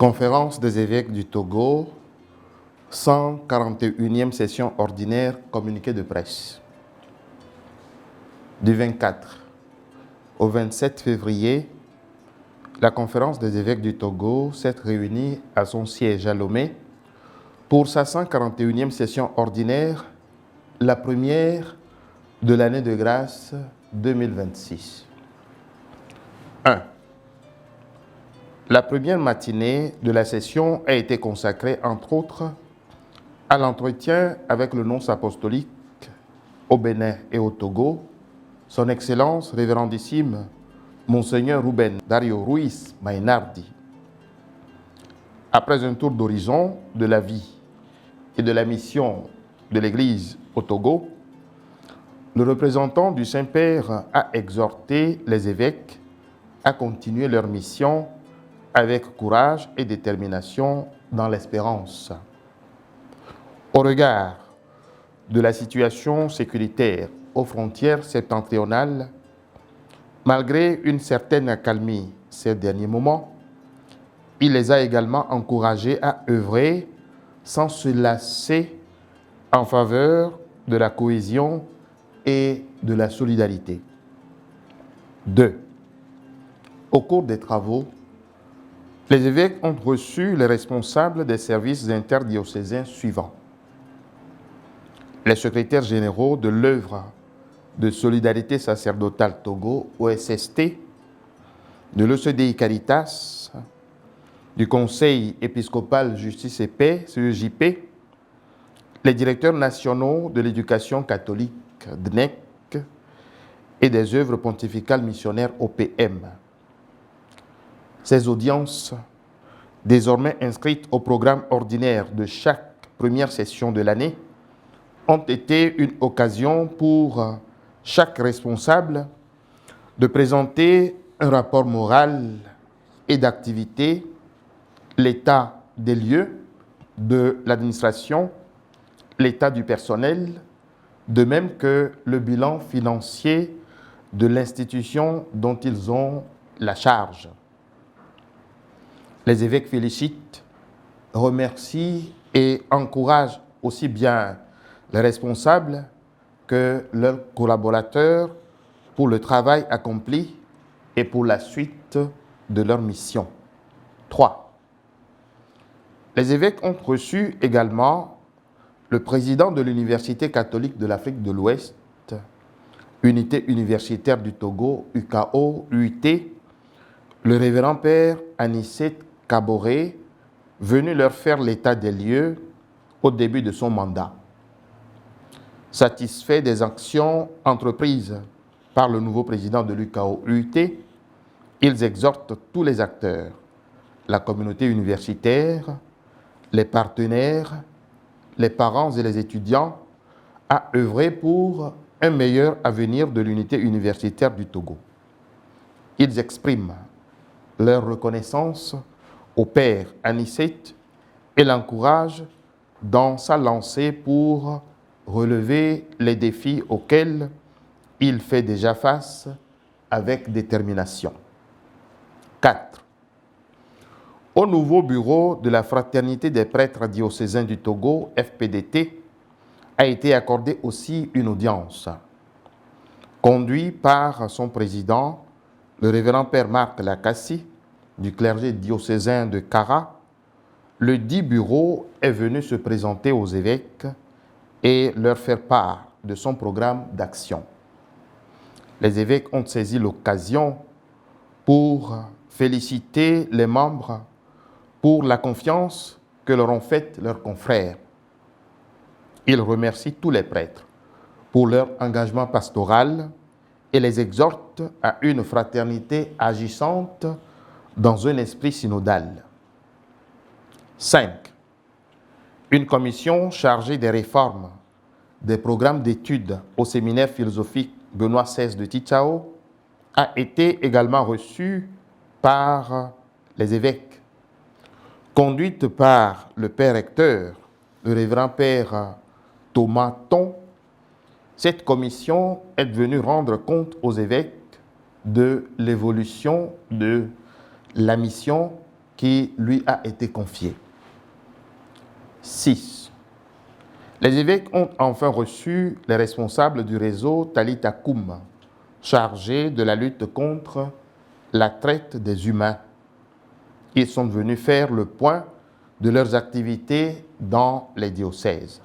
Conférence des évêques du Togo, 141e session ordinaire, communiqué de presse. Du 24 au 27 février, la conférence des évêques du Togo s'est réunie à son siège à Lomé pour sa 141e session ordinaire, la première de l'année de grâce 2026. 1. La première matinée de la session a été consacrée, entre autres, à l'entretien avec le nonce apostolique au Bénin et au Togo, son Excellence révérendissime Monseigneur Ruben Dario Ruiz Mainardi. Après un tour d'horizon de la vie et de la mission de l'Église au Togo, le représentant du Saint-Père a exhorté les évêques à continuer leur mission avec courage et détermination dans l'espérance. Au regard de la situation sécuritaire aux frontières septentrionales, malgré une certaine accalmie ces derniers moments, il les a également encouragés à œuvrer sans se lasser en faveur de la cohésion et de la solidarité. 2. Au cours des travaux, les évêques ont reçu les responsables des services interdiocésains suivants. Les secrétaires généraux de l'œuvre de solidarité sacerdotale Togo, OSST, de l'ECDI Caritas, du Conseil épiscopal Justice et Paix, CEJP, les directeurs nationaux de l'éducation catholique, DNEC, et des œuvres pontificales missionnaires, OPM. Ces audiences, désormais inscrites au programme ordinaire de chaque première session de l'année, ont été une occasion pour chaque responsable de présenter un rapport moral et d'activité, l'état des lieux de l'administration, l'état du personnel, de même que le bilan financier de l'institution dont ils ont la charge. Les évêques félicitent, remercient et encouragent aussi bien les responsables que leurs collaborateurs pour le travail accompli et pour la suite de leur mission. 3. Les évêques ont reçu également le président de l'Université catholique de l'Afrique de l'Ouest, Unité universitaire du Togo, UKO, UIT, le révérend père Anicet Kaboré, venu leur faire l'état des lieux au début de son mandat. Satisfait des actions entreprises par le nouveau président de l'UKO-UIT, ils exhortent tous les acteurs, la communauté universitaire, les partenaires, les parents et les étudiants à œuvrer pour un meilleur avenir de l'unité universitaire du Togo. Ils expriment leur reconnaissance au père Anicet et l'encouragent dans sa lancée pour relever les défis auxquels il fait déjà face avec détermination. 4. Au nouveau bureau de la Fraternité des prêtres diocésains du Togo, FPDT, a été accordée aussi une audience. Conduit par son président, le révérend père Marc Lacassi, du clergé diocésain de Kara, le dit bureau est venu se présenter aux évêques et leur faire part de son programme d'action. Les évêques ont saisi l'occasion pour féliciter les membres pour la confiance que leur ont faite leurs confrères. Ils remercient tous les prêtres pour leur engagement pastoral et les exhortent à une fraternité agissante dans un esprit synodal. 5. Une commission chargée des réformes des programmes d'études au séminaire philosophique Benoît XVI de Tichao a été également reçue par les évêques. Conduite par le père recteur, le révérend père Thomas Thon, cette commission est venue rendre compte aux évêques de l'évolution de la mission qui lui a été confiée. 6. Les évêques ont enfin reçu les responsables du réseau Talitha Koum, chargés de la lutte contre la traite des humains. Ils sont venus faire le point de leurs activités dans les diocèses.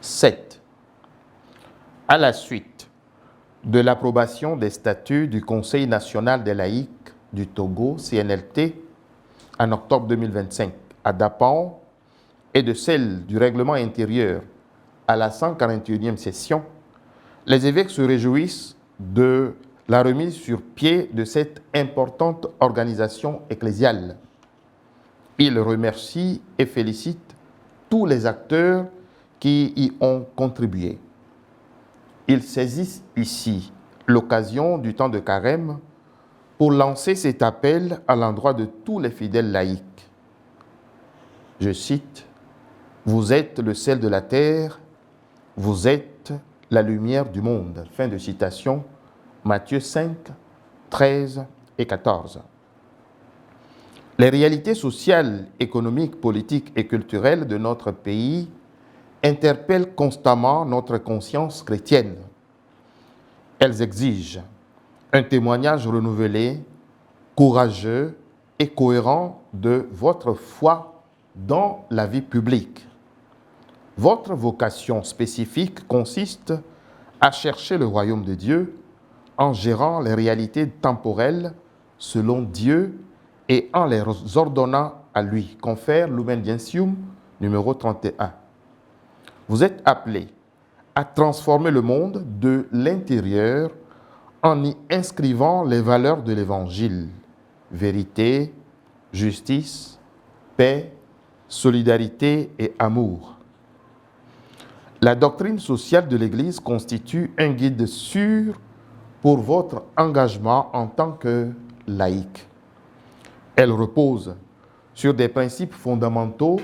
7. À la suite de l'approbation des statuts du Conseil national des laïcs du Togo, CNLT, en octobre 2025 à Dapan, et de celle du règlement intérieur à la 141e session, les évêques se réjouissent de la remise sur pied de cette importante organisation ecclésiale. Ils remercient et félicitent tous les acteurs qui y ont contribué. Ils saisissent ici l'occasion du temps de carême pour lancer cet appel à l'endroit de tous les fidèles laïcs. Je cite, « Vous êtes le sel de la terre, vous êtes la lumière du monde. » Fin de citation, Matthieu 5, 13 et 14. Les réalités sociales, économiques, politiques et culturelles de notre pays interpellent constamment notre conscience chrétienne. Elles exigent un témoignage renouvelé, courageux et cohérent de votre foi dans la vie publique. Votre vocation spécifique consiste à chercher le royaume de Dieu en gérant les réalités temporelles selon Dieu et en les ordonnant à lui. Confère Lumen Gentium numéro 31. Vous êtes appelés à transformer le monde de l'intérieur en y inscrivant les valeurs de l'Évangile. Vérité, justice, paix, solidarité et amour. La doctrine sociale de l'Église constitue un guide sûr pour votre engagement en tant que laïc. Elle repose sur des principes fondamentaux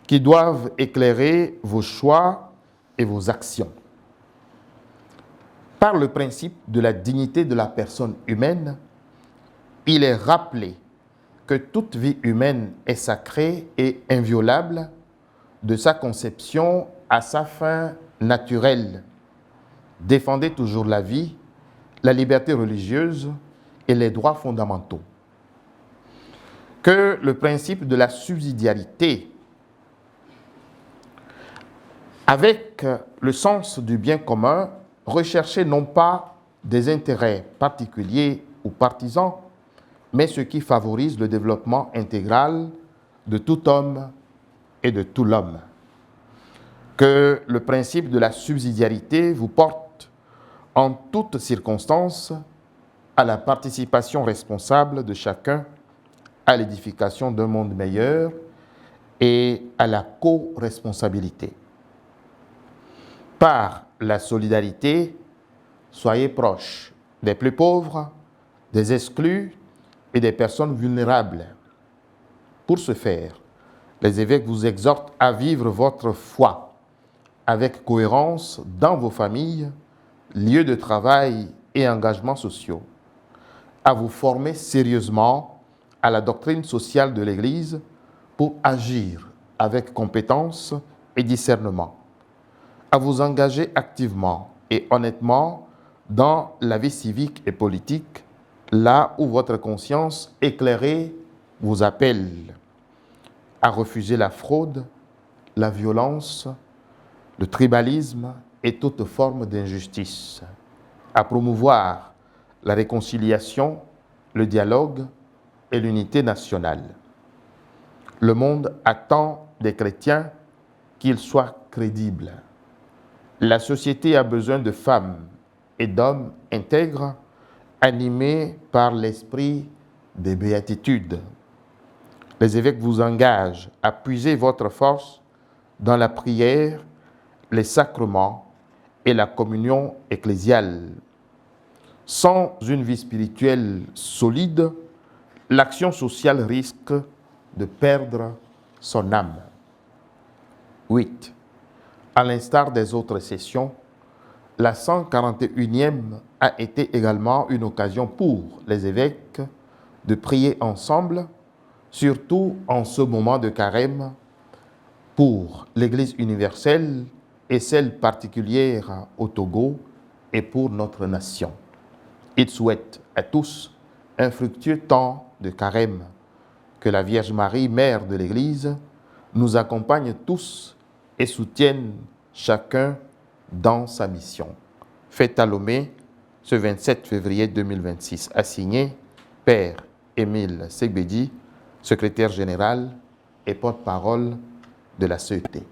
qui doivent éclairer vos choix et vos actions. Par le principe de la dignité de la personne humaine, il est rappelé que toute vie humaine est sacrée et inviolable de sa conception à sa fin naturelle. Défendez toujours la vie, la liberté religieuse et les droits fondamentaux. Que le principe de la subsidiarité, avec le sens du bien commun, recherchez non pas des intérêts particuliers ou partisans, mais ce qui favorise le développement intégral de tout homme et de tout l'homme. Que le principe de la subsidiarité vous porte en toutes circonstances à la participation responsable de chacun à l'édification d'un monde meilleur et à la co-responsabilité. Par la solidarité, soyez proches des plus pauvres, des exclus et des personnes vulnérables. Pour ce faire, les évêques vous exhortent à vivre votre foi avec cohérence dans vos familles, lieux de travail et engagements sociaux, à vous former sérieusement à la doctrine sociale de l'Église pour agir avec compétence et discernement, à vous engager activement et honnêtement dans la vie civique et politique, là où votre conscience éclairée vous appelle, à refuser la fraude, la violence, le tribalisme et toute forme d'injustice, à promouvoir la réconciliation, le dialogue et l'unité nationale. Le monde attend des chrétiens qu'ils soient crédibles. La société a besoin de femmes et d'hommes intègres, animés par l'esprit des béatitudes. Les évêques vous engagent à puiser votre force dans la prière, les sacrements et la communion ecclésiale. Sans une vie spirituelle solide, l'action sociale risque de perdre son âme. 8. À l'instar des autres sessions, la 141e a été également une occasion pour les évêques de prier ensemble, surtout en ce moment de carême, pour l'Église universelle et celle particulière au Togo et pour notre nation. Il souhaite à tous un fructueux temps de carême. Que la Vierge Marie, Mère de l'Église, nous accompagne tous et soutienne chacun dans sa mission. Fête à Lomé, ce 27 février 2026. Assigné Père Émile Segbedi, secrétaire général et porte-parole de la CET.